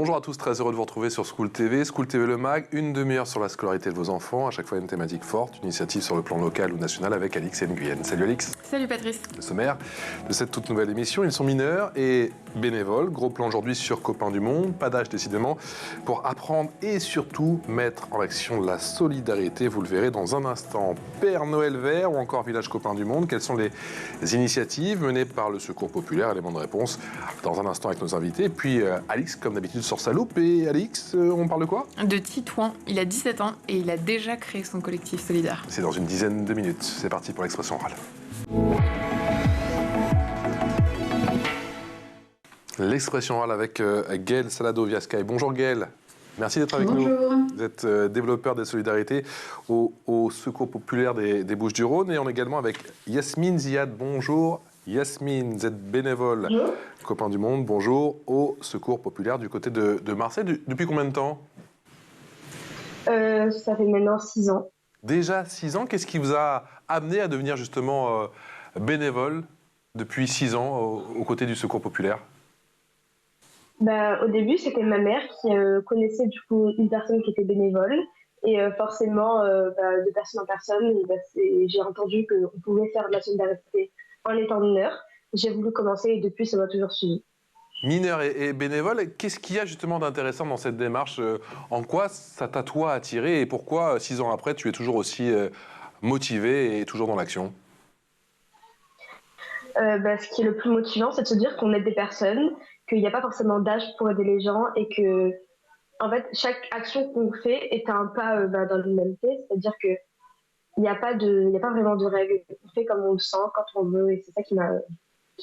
Bonjour à tous, très heureux de vous retrouver sur School TV. School TV Le Mag, une demi-heure sur la scolarité de vos enfants, à chaque fois une thématique forte, une initiative sur le plan local ou national avec Alix Nguyen. Salut Alix. Salut Patrice. Le sommaire de cette toute nouvelle émission, ils sont mineurs et bénévoles. Gros plan aujourd'hui sur Copains du Monde, pas d'âge décidément, pour apprendre et surtout mettre en action la solidarité. Vous le verrez dans un instant. Père Noël Vert ou encore Village Copains du Monde, quelles sont les initiatives menées par le Secours Populaire? Élément de réponse dans un instant avec nos invités. Et puis Alix, comme d'habitude, sort sa loupe. Et Alix, on parle de quoi? De Titouan, il a 17 ans et il a déjà créé son collectif solidaire. C'est dans une dizaine de minutes. C'est parti pour l'expression orale. L'expression orale avec Gaël Salado via Skype. Bonjour Gaël, merci d'être avec nous. Vous êtes développeur des solidarités au Secours Populaire des Bouches-du-Rhône et on est également avec Yasmine Ziad. Bonjour Yasmine, vous êtes bénévole. Bonjour. Copains du Monde, bonjour, au Secours Populaire du côté de Marseille. Depuis combien de temps? Ça fait maintenant 6 ans. Déjà 6 ans, qu'est-ce qui vous a amené à devenir justement bénévole depuis 6 ans aux côtés du Secours Populaire? Au début, c'était ma mère qui connaissait du coup une personne qui était bénévole. Et forcément, de personne en personne, j'ai entendu qu'on pouvait faire de la solidarité en étant mineur. J'ai voulu commencer et depuis, ça m'a toujours suivi. Mineur et bénévole, qu'est-ce qu'il y a justement d'intéressant dans cette démarche? En quoi ça t'a toi attiré et pourquoi 6 ans après, tu es toujours aussi motivé et toujours dans l'action? Ce qui est le plus motivant, c'est de se dire qu'on aide des personnes, qu'il n'y a pas forcément d'âge pour aider les gens et que, en fait, chaque action qu'on fait est un pas dans l'humanité. C'est-à-dire que il n'y a pas vraiment de règles. On fait comme on le sent, quand on veut, et c'est ça qui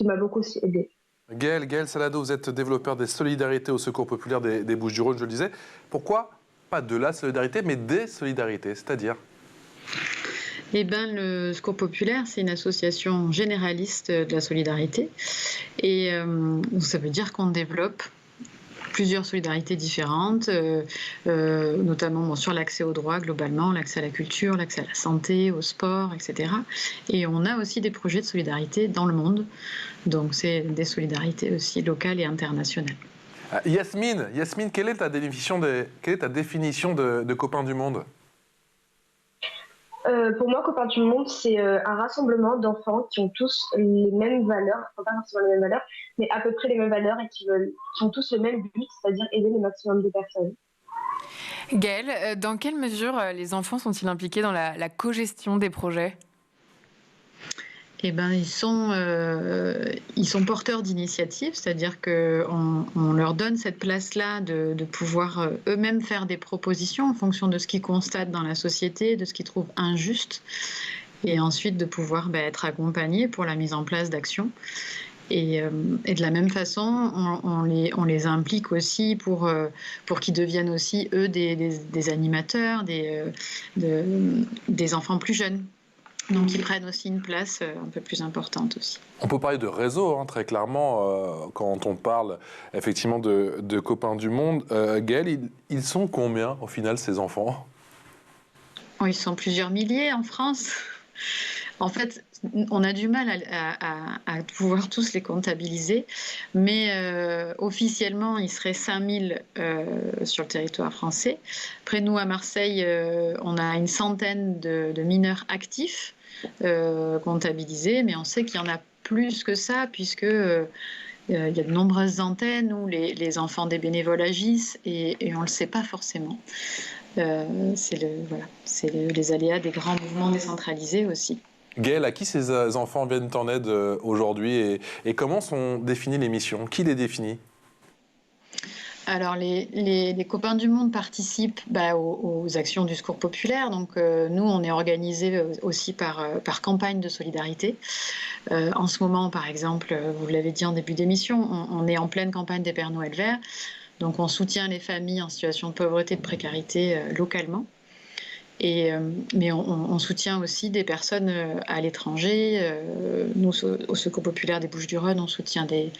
m'a beaucoup aidé. Gaël Salado, vous êtes développeur des solidarités au Secours Populaire des Bouches-du-Rhône, je le disais. Pourquoi pas de la solidarité, mais des solidarités, c'est-à-dire? Eh bien, le Secours Populaire, c'est une association généraliste de la solidarité. Et ça veut dire qu'on développe plusieurs solidarités différentes, notamment sur l'accès aux droits globalement, l'accès à la culture, l'accès à la santé, au sport, etc. Et on a aussi des projets de solidarité dans le monde. Donc c'est des solidarités aussi locales et internationales. Yasmine, quelle est ta définition de Copains du Monde? Pour moi, Copains du Monde, c'est un rassemblement d'enfants qui ont tous les mêmes valeurs, enfin pas forcément les mêmes valeurs, mais à peu près les mêmes valeurs et qui ont tous le même but, c'est-à-dire aider le maximum de personnes. Gaël, dans quelle mesure les enfants sont-ils impliqués dans la co-gestion des projets? Eh ben, ils sont porteurs d'initiatives, c'est-à-dire qu'on leur donne cette place-là de pouvoir eux-mêmes faire des propositions en fonction de ce qu'ils constatent dans la société, de ce qu'ils trouvent injuste, et ensuite de pouvoir être accompagnés pour la mise en place d'actions. Et de la même façon, on les implique aussi pour qu'ils deviennent aussi, eux, des animateurs, des enfants plus jeunes. Donc ils prennent aussi une place un peu plus importante aussi. On peut parler de réseau, très clairement, quand on parle effectivement de Copains du Monde. Gaël, ils sont combien au final ces enfants? Ils sont plusieurs milliers en France. En fait, on a du mal à pouvoir tous les comptabiliser, mais officiellement, il serait 5000 sur le territoire français. Après, nous, à Marseille, on a une centaine de mineurs actifs comptabilisés, mais on sait qu'il y en a plus que ça, puisque il y a de nombreuses antennes où les enfants des bénévoles agissent, et on ne le sait pas forcément. C'est les aléas des grands mouvements décentralisés aussi. Gaël, à qui ces enfants viennent en aide aujourd'hui et comment sont définies les missions? Qui les définit? Alors, les Copains du Monde participent aux actions du Secours Populaire. Donc, nous, on est organisés aussi par campagne de solidarité. En ce moment, par exemple, vous l'avez dit en début d'émission, on est en pleine campagne des Pères Noël Verts. Donc, on soutient les familles en situation de pauvreté et de précarité localement. Mais on soutient aussi des personnes à l'étranger. Nous, au Secours Populaire des Bouches-du-Rhône, on soutient des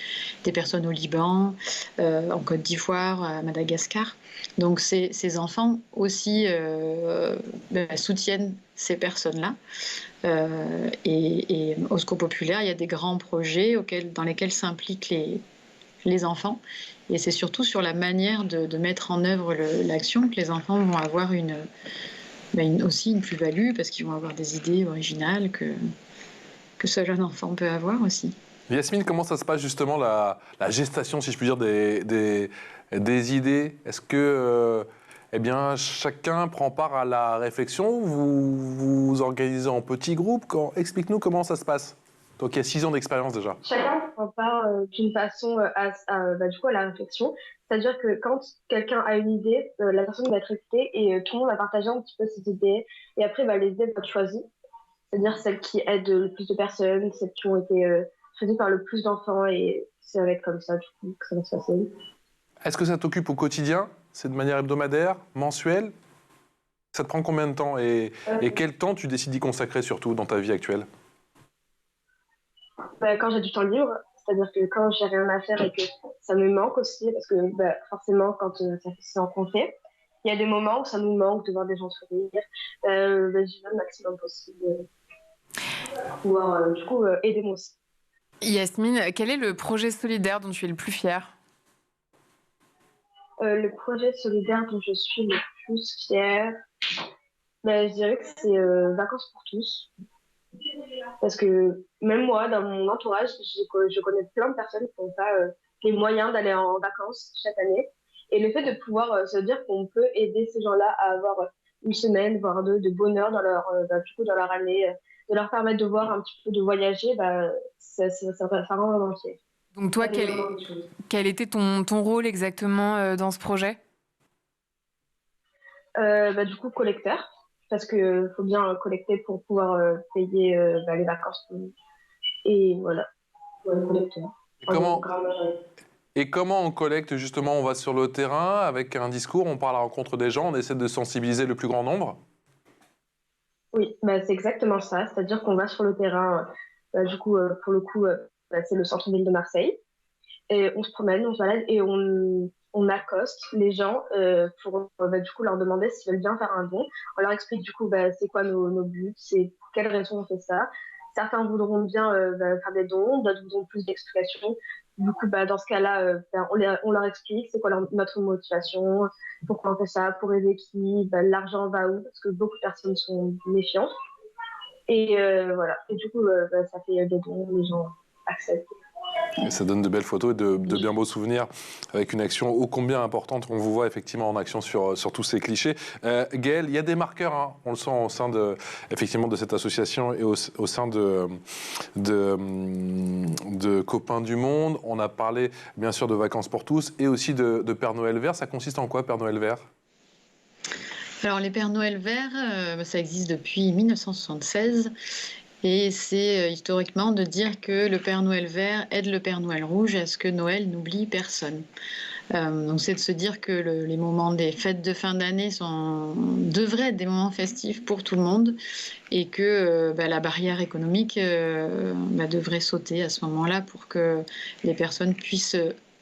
personnes au Liban, en Côte d'Ivoire, à Madagascar. Donc ces enfants aussi soutiennent ces personnes-là. Et au Secours Populaire, il y a des grands projets dans lesquels s'impliquent les enfants. Et c'est surtout sur la manière de mettre en œuvre l'action que les enfants vont avoir aussi une plus-value, parce qu'ils vont avoir des idées originales que seul un enfant peut avoir aussi. Yasmine, comment ça se passe justement la gestation, si je puis dire, des idées? Est-ce que chacun prend part à la réflexion? Vous vous organisez en petits groupes? Explique-nous comment ça se passe. Donc il y a 6 ans d'expérience déjà. Chacun prend part d'une façon du coup, à la réflexion. C'est-à-dire que quand quelqu'un a une idée, la personne va être écoutée et tout le monde va partager un petit peu ses idées. Et après, les idées vont être choisies. C'est-à-dire celles qui aident le plus de personnes, celles qui ont été choisies par le plus d'enfants. Et ça va être comme ça, du coup, que ça va se passer. Est-ce que ça t'occupe au quotidien? C'est de manière hebdomadaire, mensuelle? Ça te prend combien de temps et quel temps tu décides d'y consacrer surtout dans ta vie actuelle? Quand j'ai du temps libre, c'est-à-dire que quand j'ai rien à faire et que ça me manque aussi, parce que forcément, quand ça fait 6 ans qu'on fait, il y a des moments où ça nous manque de voir des gens sourire. J'y vais le maximum possible pour pouvoir aider moi aussi. Yasmine, quel est le projet solidaire dont tu es le plus fière? Le projet solidaire dont je suis le plus fière, je dirais que c'est Vacances pour tous. Parce que même moi, dans mon entourage, je connais plein de personnes qui n'ont pas les moyens d'aller en vacances chaque année. Et le fait de pouvoir se dire qu'on peut aider ces gens-là à avoir une semaine, voire deux, de bonheur dans dans leur année, de leur permettre de voir un petit peu, de voyager, ça rend vraiment fier. Donc toi, quel était ton rôle exactement dans ce projet? Du coup, collecteur. Parce qu'il faut bien collecter pour pouvoir payer les vacances. Et voilà, collecteur. Et comment on collecte justement? On va sur le terrain avec un discours, on part à la rencontre des gens, on essaie de sensibiliser le plus grand nombre? Oui, c'est exactement ça. C'est-à-dire qu'on va sur le terrain, pour le coup, c'est le centre-ville de Marseille. Et on se promène, on se balade et on accoste les gens pour leur demander s'ils veulent bien faire un don. On leur explique du coup c'est quoi nos buts, c'est pour quelles raisons on fait ça. Certains voudront bien faire des dons, d'autres voudront plus d'explications. Du coup, dans ce cas-là, on leur explique c'est quoi notre motivation, pourquoi on fait ça, pour aider qui, l'argent va où, parce que beaucoup de personnes sont méfiantes. Et voilà. Et du coup, ça fait des dons, les gens acceptent. Et ça donne de belles photos et de bien beaux souvenirs avec une action ô combien importante. On vous voit effectivement en action sur tous ces clichés. Gaëlle, il y a des marqueurs, hein, on le sent au sein effectivement de cette association et au sein de Copains du Monde. On a parlé bien sûr de Vacances pour tous et aussi de Père Noël Vert. Ça consiste en quoi, Père Noël Vert? Alors les Pères Noël Verts, ça existe depuis 1976. Et c'est historiquement de dire que le Père Noël vert aide le Père Noël rouge à ce que Noël n'oublie personne. Donc c'est de se dire que les moments des fêtes de fin d'année devraient être des moments festifs pour tout le monde et que la barrière économique devrait sauter à ce moment-là pour que les personnes puissent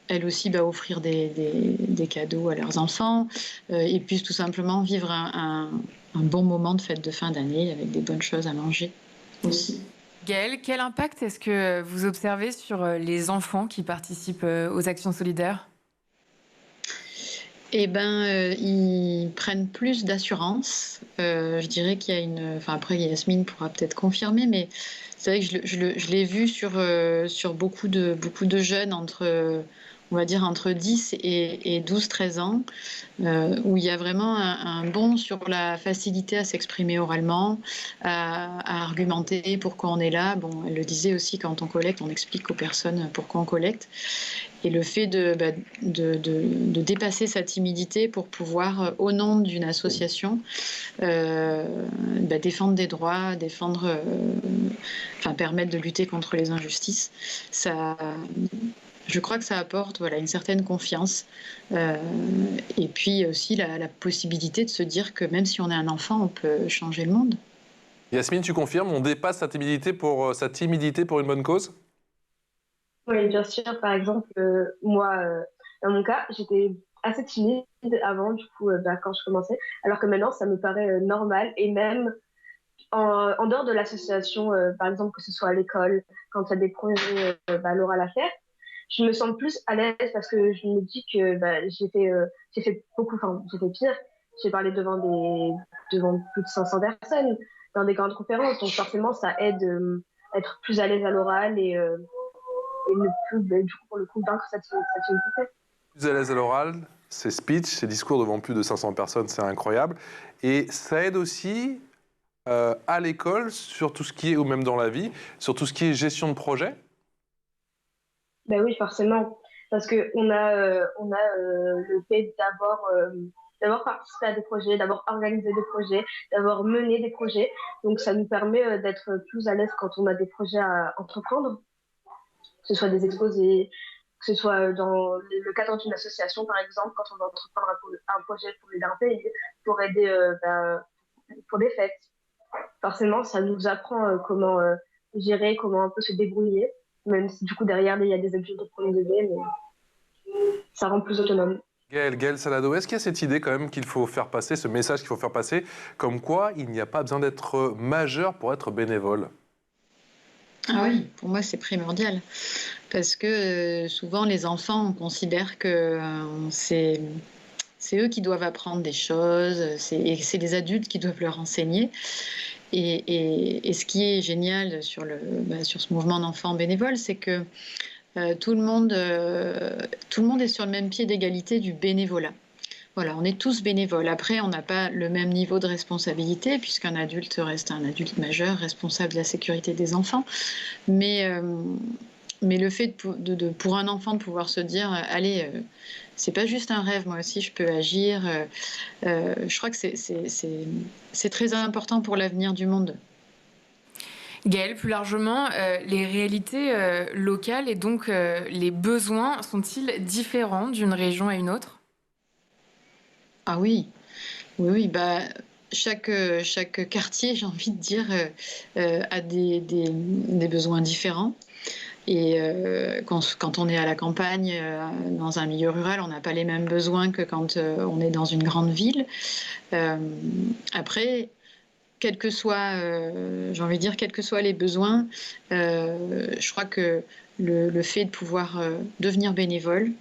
elles aussi offrir des cadeaux à leurs enfants et puissent tout simplement vivre un bon moment de fête de fin d'année avec des bonnes choses à manger aussi. Gaëlle, quel impact est-ce que vous observez sur les enfants qui participent aux actions solidaires? Ils prennent plus d'assurance. Je dirais qu'il y a après, Yasmine pourra peut-être confirmer, mais c'est vrai que je l'ai vu sur beaucoup de jeunes on va dire entre 10 et 12-13 ans, où il y a vraiment un bond sur la facilité à s'exprimer oralement, à argumenter pourquoi on est là. Bon, elle le disait aussi, quand on collecte, on explique aux personnes pourquoi on collecte. Et le fait de dépasser sa timidité pour pouvoir, au nom d'une association, défendre des droits, permettre de lutter contre les injustices, je crois que ça apporte une certaine confiance. Et puis aussi la possibilité de se dire que même si on est un enfant, on peut changer le monde. Yasmine, tu confirmes, on dépasse sa timidité pour une bonne cause? Oui, bien sûr. Par exemple, moi, dans mon cas, j'étais assez timide avant, du coup, quand je commençais, alors que maintenant, ça me paraît normal. Et même en dehors de l'association, par exemple, que ce soit à l'école, quand il y a des projets à l'oral à faire, je me sens plus à l'aise parce que je me dis que j'ai fait beaucoup, enfin, j'ai fait pire. J'ai parlé devant plus de 500 personnes dans des grandes conférences. Donc, forcément, ça aide à être plus à l'aise à l'oral et ne plus, du coup, pour le coup, vaincre cette timidité. Plus à l'aise à l'oral, ces speeches, ces discours devant plus de 500 personnes, c'est incroyable. Et ça aide aussi à l'école sur tout ce qui est, ou même dans la vie, sur tout ce qui est gestion de projet. Ben oui, forcément. Parce qu'on a le fait d'avoir participé à des projets, d'avoir organisé des projets, d'avoir mené des projets. Donc, ça nous permet d'être plus à l'aise quand on a des projets à entreprendre, que ce soit des exposés, que ce soit dans le cadre d'une association, par exemple, quand on va entreprendre un projet pour aider un pays, pour aider pour des fêtes. Forcément, ça nous apprend comment gérer, comment un peu se débrouiller, même si du coup derrière il y a des objectifs de premier degré, mais ça rend plus autonome. Gaël Salado, est-ce qu'il y a cette idée quand même qu'il faut faire passer, ce message qu'il faut faire passer, comme quoi il n'y a pas besoin d'être majeur pour être bénévole? Ah oui, pour moi c'est primordial parce que souvent les enfants on considère que c'est eux qui doivent apprendre des choses, et c'est les adultes qui doivent leur enseigner. Et ce qui est génial sur ce mouvement d'enfants bénévoles, c'est que tout le monde est sur le même pied d'égalité du bénévolat. Voilà, on est tous bénévoles. Après, on n'a pas le même niveau de responsabilité, puisqu'un adulte reste un adulte majeur, responsable de la sécurité des enfants. Mais le fait pour un enfant de pouvoir se dire, allez, c'est pas juste un rêve, moi aussi je peux agir. Je crois que c'est très important pour l'avenir du monde. Gaëlle, plus largement, les réalités locales et donc les besoins sont-ils différents d'une région à une autre? Ah oui, oui, bah, chaque quartier, j'ai envie de dire, a des besoins différents. Et quand on est à la campagne, dans un milieu rural, on n'a pas les mêmes besoins que quand on est dans une grande ville. Après, quels que soient les besoins, je crois que le fait de pouvoir devenir bénévole,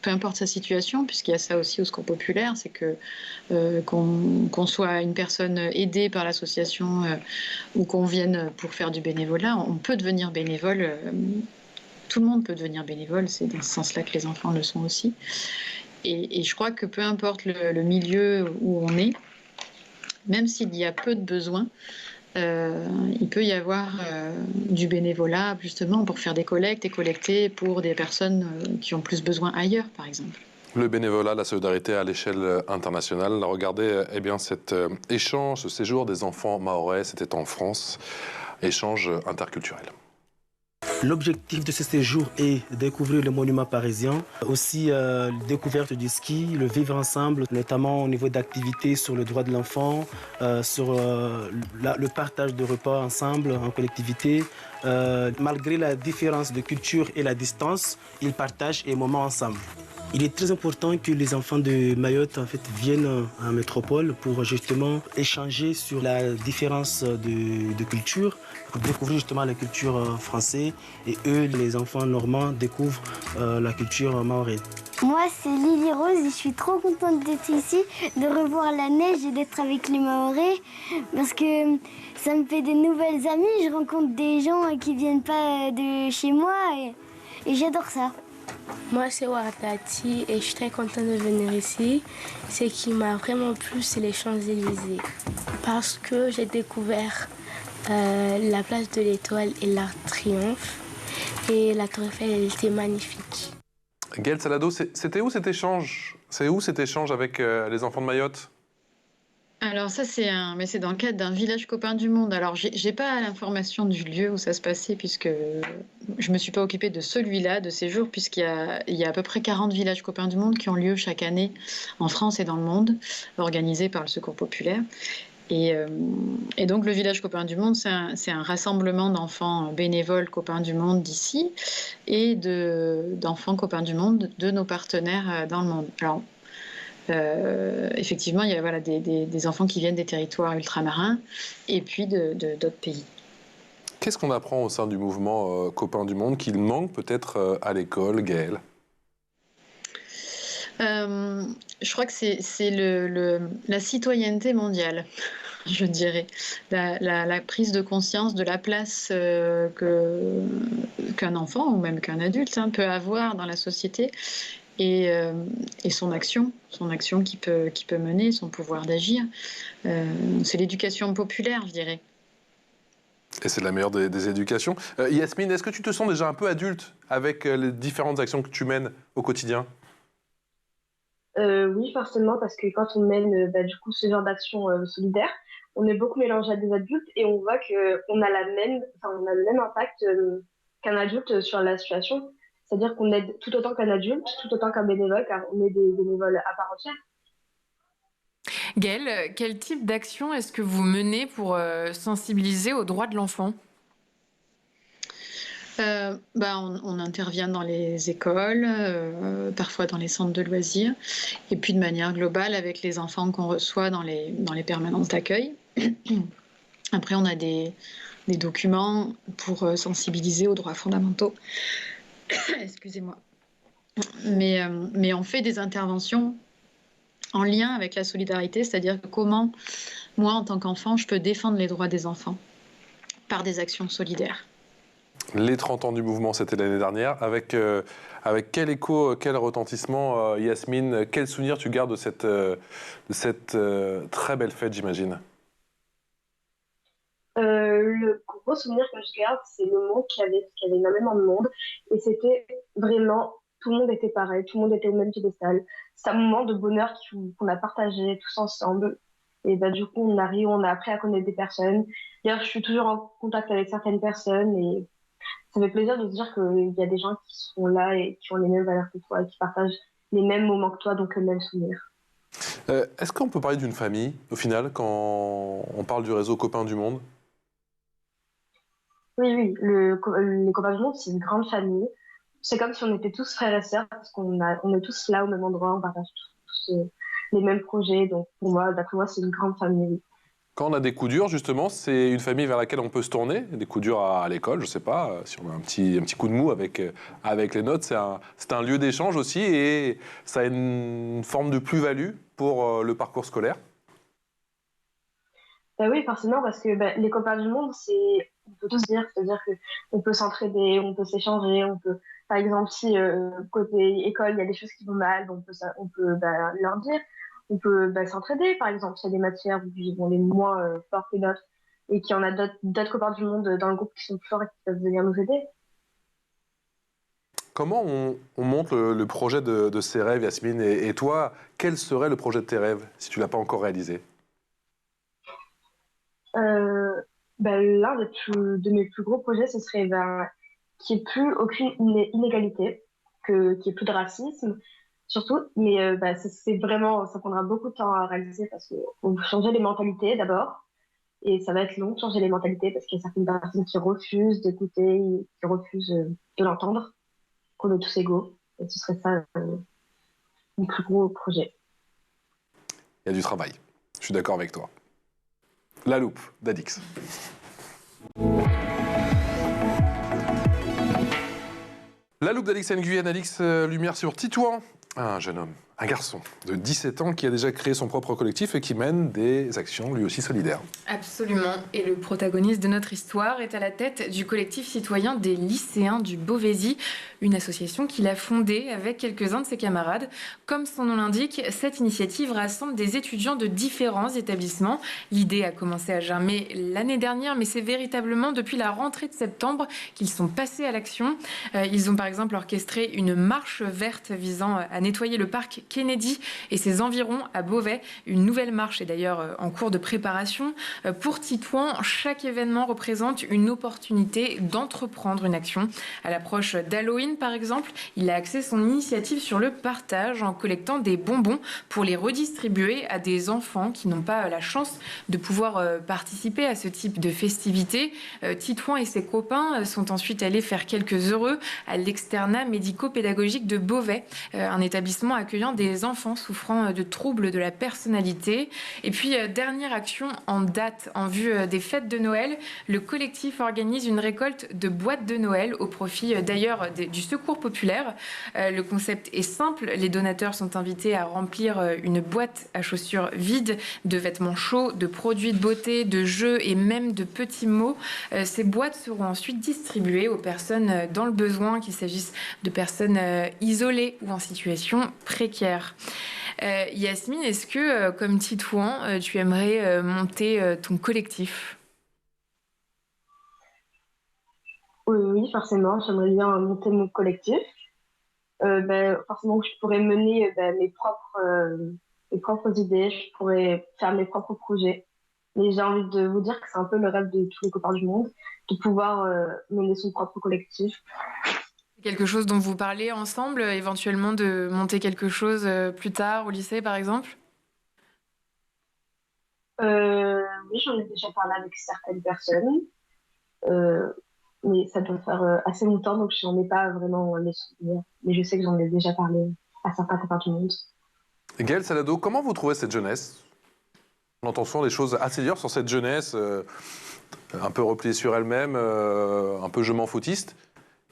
peu importe sa situation, puisqu'il y a ça aussi au Secours populaire, c'est que qu'on soit une personne aidée par l'association ou qu'on vienne pour faire du bénévolat, on peut devenir bénévole. Tout le monde peut devenir bénévole, c'est dans ce sens-là que les enfants le sont aussi. Et je crois que peu importe le milieu où on est, même s'il y a peu de besoins, il peut y avoir du bénévolat justement pour faire des collectes et collecter pour des personnes qui ont plus besoin ailleurs, par exemple. Le bénévolat, la solidarité à l'échelle internationale. Regardez cet échange, ce séjour des enfants mahorais, c'était en France, échange interculturel. L'objectif de ce séjour est de découvrir le monument parisien, aussi découverte du ski, le vivre ensemble, notamment au niveau d'activités sur le droit de l'enfant, sur le partage de repas ensemble, en collectivité. Malgré la différence de culture et la distance, ils partagent un moment ensemble. Il est très important que les enfants de Mayotte viennent en métropole pour justement échanger sur la différence de culture, pour découvrir justement la culture française et eux, les enfants normands, découvrent la culture mahoraise. Moi, c'est Lily Rose et je suis trop contente d'être ici, de revoir la neige et d'être avec les Mahorais parce que ça me fait de nouvelles amies. Je rencontre des gens qui viennent pas de chez moi et j'adore ça. Moi, c'est Waratati et je suis très contente de venir ici. Ce qui m'a vraiment plu, c'est les Champs-Élysées parce que j'ai découvert la place de l'Étoile et l'Arc de Triomphe et la Tour Eiffel, elle était magnifique. Gaël Salado, c'était où cet échange? C'est où cet échange avec les enfants de Mayotte? Alors ça, c'est dans le cadre d'un village copain du monde. Alors, j'ai pas l'information du lieu où ça se passait, puisque je me suis pas occupée de celui-là, de ces jours, puisqu'il y a à peu près 40 villages copains du monde qui ont lieu chaque année en France et dans le monde, organisés par le Secours populaire. Et donc, le village copain du monde, c'est un rassemblement d'enfants bénévoles copains du monde d'ici et d'enfants copains du monde de nos partenaires dans le monde. Alors, effectivement, il y a des enfants qui viennent des territoires ultramarins et puis d'autres pays. Qu'est-ce qu'on apprend au sein du mouvement Copains du Monde qu'il manque peut-être à l'école, Gaëlle? Je crois que c'est la citoyenneté mondiale, je dirais. La prise de conscience de la place qu'un enfant ou même qu'un adulte peut avoir dans la société et son action qui peut mener, son pouvoir d'agir. C'est l'éducation populaire, je dirais. Et c'est la meilleure des éducations. Yasmine, est-ce que tu te sens déjà un peu adulte avec les différentes actions que tu mènes au quotidien? Oui, forcément, parce que quand on mène du coup ce genre d'action solidaire, on est beaucoup mélangé à des adultes et on voit qu'on a on a le même impact qu'un adulte sur la situation. C'est-à-dire qu'on aide tout autant qu'un adulte, tout autant qu'un bénévole, car on est des bénévoles à part entière. Gaëlle, quel type d'action est-ce que vous menez pour sensibiliser aux droits de l'enfant? On intervient dans les écoles, parfois dans les centres de loisirs, et puis de manière globale avec les enfants qu'on reçoit dans les permanences d'accueil. Après, on a des documents pour sensibiliser aux droits fondamentaux. Excusez-moi. Mais on fait des interventions en lien avec la solidarité, c'est-à-dire comment, moi, en tant qu'enfant, je peux défendre les droits des enfants par des actions solidaires. Les 30 ans du mouvement, c'était l'année dernière. Avec quel écho, quel retentissement, Yasmine, quel souvenir tu gardes de cette très belle fête, j'imagine? Le gros souvenir que je garde, c'est le moment qu'il y avait énormément de monde. Et c'était vraiment, tout le monde était pareil, tout le monde était au même piédestal. C'est un moment de bonheur qu'on a partagé tous ensemble. Et du coup, on a appris à connaître des personnes. D'ailleurs, je suis toujours en contact avec certaines personnes et ça fait plaisir de se dire qu'il y a des gens qui sont là et qui ont les mêmes valeurs que toi et qui partagent les mêmes moments que toi, donc le même souvenir. Est-ce qu'on peut parler d'une famille, au final, quand on parle du réseau Copains du Monde? Oui, les Copains du Monde, c'est une grande famille. C'est comme si on était tous frères et sœurs, parce on est tous là au même endroit, on partage tous les mêmes projets. Donc pour moi, d'après moi, c'est une grande famille. Oui. Quand on a des coups durs, justement, c'est une famille vers laquelle on peut se tourner. Des coups durs à l'école, je ne sais pas, si on a un petit coup de mou avec les notes, c'est un lieu d'échange aussi et ça a une forme de plus-value pour le parcours scolaire. Oui, forcément, parce que les Copains du Monde, on peut tous dire, c'est-à-dire qu'on peut s'entraider, on peut s'échanger, on peut, par exemple, si côté école, il y a des choses qui vont mal, on peut leur dire. On peut s'entraider, par exemple, s'il y a des matières où ils vont les moins forts que d'autres et qu'il y en a d'autres Copains du Monde dans le groupe qui sont plus forts et qui peuvent venir nous aider. Comment on monte le projet de ses rêves, Yasmine? Et toi, quel serait le projet de tes rêves si tu ne l'as pas encore réalisé? L'un de mes plus gros projets, ce serait qu'il n'y ait plus aucune inégalité, qu'il n'y ait plus de racisme, surtout. Mais c'est vraiment, ça prendra beaucoup de temps à réaliser parce qu'il faut changer les mentalités d'abord. Et ça va être long de changer les mentalités parce qu'il y a certaines personnes qui refusent d'écouter, qui refusent de l'entendre, qu'on est tous égaux. Et ce serait ça mon plus gros projet. Il y a du travail. Je suis d'accord avec toi. La loupe d'Alix. La loupe d'Alix Nguyen, Alix, lumière sur Titouan, un jeune homme, un garçon de 17 ans qui a déjà créé son propre collectif et qui mène des actions lui aussi solidaires. Absolument. Et le protagoniste de notre histoire est à la tête du collectif citoyen des lycéens du Beauvaisis, une association qu'il a fondée avec quelques-uns de ses camarades. Comme son nom l'indique, cette initiative rassemble des étudiants de différents établissements. L'idée a commencé à germer l'année dernière, mais c'est véritablement depuis la rentrée de septembre qu'ils sont passés à l'action. Ils ont par exemple orchestré une marche verte visant à nettoyer le parc Kennedy et ses environs à Beauvais. Une nouvelle marche est d'ailleurs en cours de préparation. Pour Titouan, chaque événement représente une opportunité d'entreprendre une action. À l'approche d'Halloween, par exemple, il a axé son initiative sur le partage en collectant des bonbons pour les redistribuer à des enfants qui n'ont pas la chance de pouvoir participer à ce type de festivités. Titouan et ses copains sont ensuite allés faire quelques heureux à l'externat médico-pédagogique de Beauvais, un établissement accueillant des enfants souffrant de troubles de la personnalité. Et puis, dernière action en date en vue des fêtes de Noël, le collectif organise une récolte de boîtes de Noël au profit d'ailleurs du Secours populaire. Le concept est simple, les donateurs sont invités à remplir une boîte à chaussures vide de vêtements chauds, de produits de beauté, de jeux et même de petits mots. Ces boîtes seront ensuite distribuées aux personnes dans le besoin, qu'il s'agisse de personnes isolées ou en situation précaire. Yasmine, est-ce que, comme Titouan, tu aimerais monter ton collectif ? Oui, forcément, j'aimerais bien monter mon collectif. Forcément, je pourrais mener mes propres idées, je pourrais faire mes propres projets. Mais j'ai envie de vous dire que c'est un peu le rêve de tous les copains du monde, de pouvoir mener son propre collectif. Quelque chose dont vous parlez ensemble, éventuellement de monter quelque chose plus tard au lycée, par exemple ? Oui, j'en ai déjà parlé avec certaines personnes, mais ça doit faire assez longtemps, donc je n'en ai pas vraiment les souvenirs. Mais je sais que j'en ai déjà parlé à certains copains du monde. Gaël Salado, comment vous trouvez cette jeunesse ? On entend souvent des choses assez dures sur cette jeunesse, un peu repliée sur elle-même, un peu je m'en foutiste.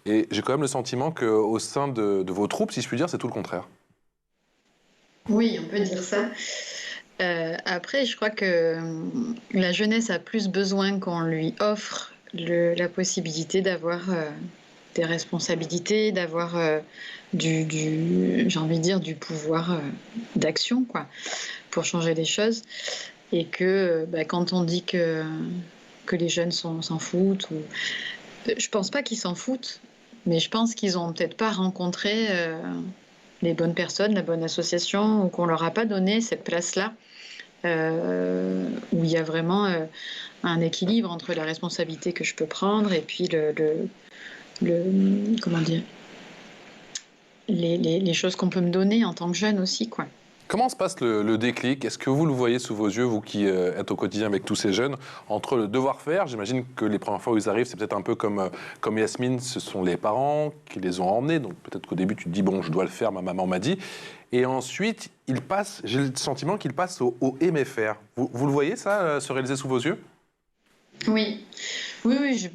Et j'ai quand même le sentiment qu'au sein de vos troupes, si je puis dire, c'est tout le contraire. Oui, on peut dire ça. Après, je crois que la jeunesse a plus besoin qu'on lui offre la possibilité d'avoir des responsabilités, d'avoir j'ai envie de dire, du pouvoir d'action, quoi, pour changer les choses. Et que quand on dit que les jeunes s'en foutent, je pense pas qu'ils s'en foutent, mais je pense qu'ils ont peut-être pas rencontré les bonnes personnes, la bonne association, ou qu'on leur a pas donné cette place-là, où il y a vraiment un équilibre entre la responsabilité que je peux prendre et puis comment dire, les choses qu'on peut me donner en tant que jeune aussi, quoi. Comment se passe le déclic ? Est-ce que vous le voyez sous vos yeux, vous qui êtes au quotidien avec tous ces jeunes, entre le devoir-faire, j'imagine que les premières fois où ils arrivent, c'est peut-être un peu comme Yasmine, ce sont les parents qui les ont emmenés, donc peut-être qu'au début tu te dis, bon, je dois le faire, ma maman m'a dit, et ensuite, j'ai le sentiment qu'ils passent au aimer faire. Vous le voyez ça, se réaliser sous vos yeux ? Oui,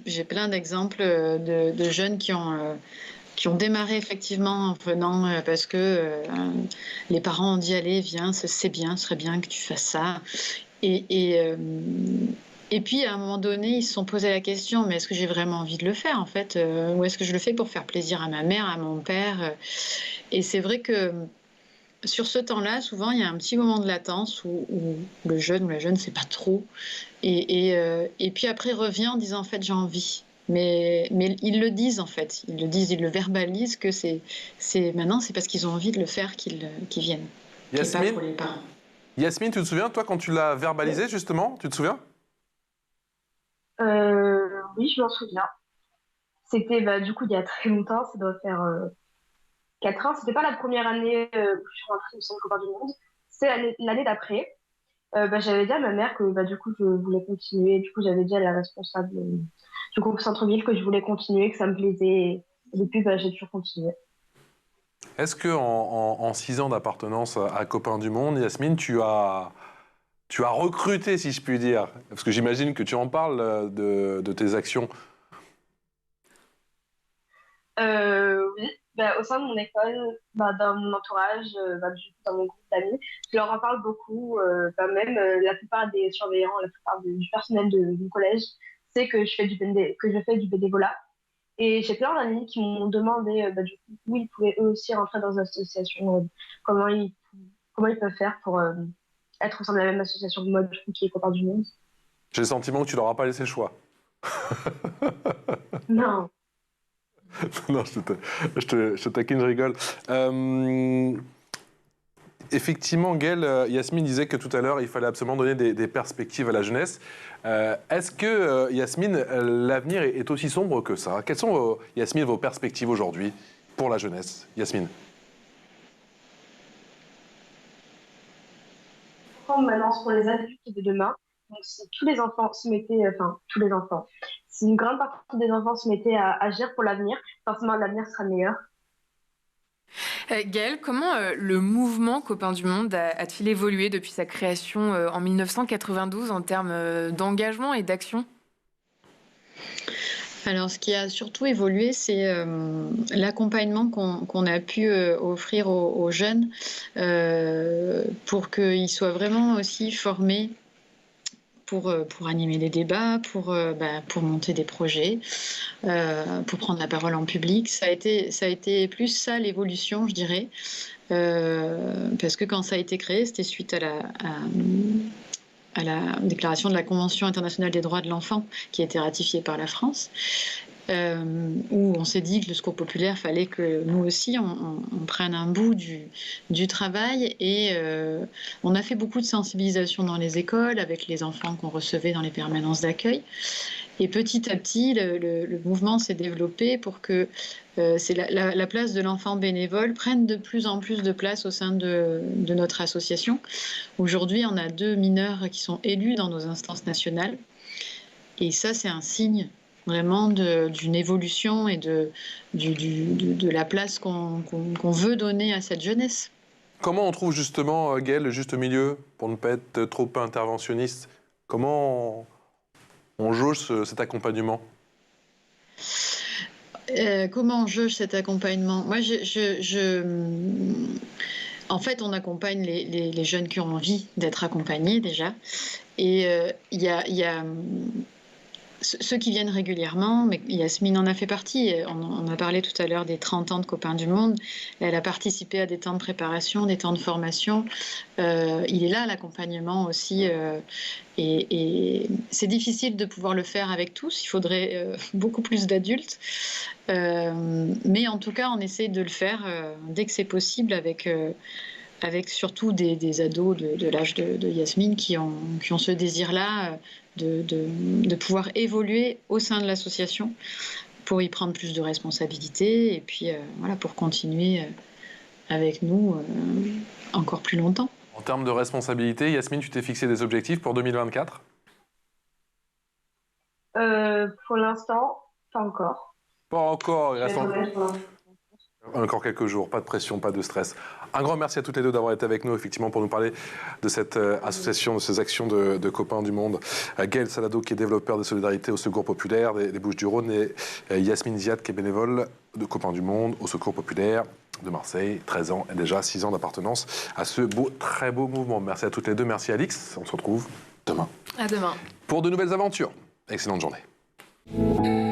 j'ai plein d'exemples de jeunes qui ont démarré effectivement en venant parce que les parents ont dit allez viens, c'est bien, ce serait bien que tu fasses ça. Et puis à un moment donné ils se sont posé la question, mais est-ce que j'ai vraiment envie de le faire en fait, ou est-ce que je le fais pour faire plaisir à ma mère, à mon père. Et c'est vrai que sur ce temps-là, souvent il y a un petit moment de latence où le jeune ou la jeune ne sait pas trop, et puis après revient en disant en fait j'ai envie. Mais ils le disent en fait, ils le verbalisent que maintenant c'est parce qu'ils ont envie de le faire qu'ils viennent. Yasmine, pas pour les parents. Yasmine, tu te souviens, toi, quand tu l'as verbalisé justement, tu te souviens ? Oui, je m'en souviens. C'était du coup il y a très longtemps, ça doit faire 4 ans. C'était pas la première année où je suis rentrée au Centre Copains du Monde, c'était l'année d'après. J'avais dit à ma mère que du coup je voulais continuer. Du coup j'avais dit à la responsable du groupe Centre-Ville que je voulais continuer, que ça me plaisait. Et depuis j'ai toujours continué. Est-ce que en 6 ans d'appartenance à Copains du Monde, Yasmine, tu as recruté, si je puis dire, parce que j'imagine que tu en parles de tes actions. Oui, au sein de mon école, dans mon entourage, dans mon groupe d'amis, je leur en parle beaucoup. Même la plupart des surveillants, la plupart du personnel de mon collège sait que je fais du bénévolat. Et j'ai plein d'amis qui m'ont demandé du coup, où ils pouvaient eux aussi rentrer dans une association, comment ils peuvent faire pour être au sein de la même association que moi, du coup, qui est Copains du Monde. J'ai le sentiment que tu leur as pas laissé le choix. Non. Non, je te taquine, je rigole. Effectivement, Gaël, Yasmine disait que tout à l'heure, il fallait absolument donner des perspectives à la jeunesse. Est-ce que, Yasmine, l'avenir est aussi sombre que ça ? Quelles sont, Yasmine, vos perspectives aujourd'hui pour la jeunesse ? Yasmine. Maintenant, pour les adultes de demain, donc si tous les enfants se mettaient, si une grande partie des enfants se mettaient à agir pour l'avenir, forcément l'avenir sera meilleur. Gaëlle, comment le mouvement Copains du Monde a-t-il évolué depuis sa création en 1992 en termes d'engagement et d'action ? Alors, ce qui a surtout évolué, c'est l'accompagnement qu'on a pu offrir aux jeunes pour qu'ils soient vraiment aussi formés pour animer les débats, pour monter des projets, pour prendre la parole en public. Ça a été plus ça l'évolution, je dirais, parce que quand ça a été créé, c'était suite à la déclaration de la Convention internationale des droits de l'enfant qui a été ratifiée par la France, où on s'est dit que le secours populaire, fallait que nous aussi on prenne un bout du travail, et on a fait beaucoup de sensibilisation dans les écoles avec les enfants qu'on recevait dans les permanences d'accueil. Et petit à petit, le mouvement s'est développé pour que la place de l'enfant bénévole prenne de plus en plus de place au sein de notre association. Aujourd'hui, on a 2 mineurs qui sont élus dans nos instances nationales. Et ça, c'est un signe vraiment d'une évolution et de la place qu'on veut donner à cette jeunesse. Comment on trouve justement, Gaëlle, le juste milieu pour ne pas être trop interventionniste? Comment on jauge cet accompagnement? Comment on jauge cet accompagnement? Moi, en fait, on accompagne les jeunes qui ont envie d'être accompagnés déjà. Et il y a ceux qui viennent régulièrement, mais Yasmine en a fait partie. On a parlé tout à l'heure des 30 ans de Copains du Monde. Elle a participé à des temps de préparation, des temps de formation. Il est là, l'accompagnement aussi. Et c'est difficile de pouvoir le faire avec tous. Il faudrait beaucoup plus d'adultes. Mais en tout cas, on essaye de le faire dès que c'est possible avec surtout des ados de l'âge de Yasmine qui ont ce désir-là de pouvoir évoluer au sein de l'association pour y prendre plus de responsabilités et puis pour continuer avec nous encore plus longtemps. En termes de responsabilité, Yasmine, tu t'es fixé des objectifs pour 2024 ? Pour l'instant, pas encore. Pas encore, il reste encore quelques jours, pas de pression, pas de stress. Un grand merci à toutes les deux d'avoir été avec nous, effectivement, pour nous parler de cette association, de ces actions de Copains du Monde. Gaëlle Salado, qui est développeur de solidarité au Secours populaire des Bouches-du-Rhône, et Yasmine Ziad, qui est bénévole de Copains du Monde au Secours populaire de Marseille, 13 ans et déjà 6 ans d'appartenance à ce très beau mouvement. Merci à toutes les deux, merci Alix, on se retrouve demain. À demain. Pour de nouvelles aventures. Excellente journée.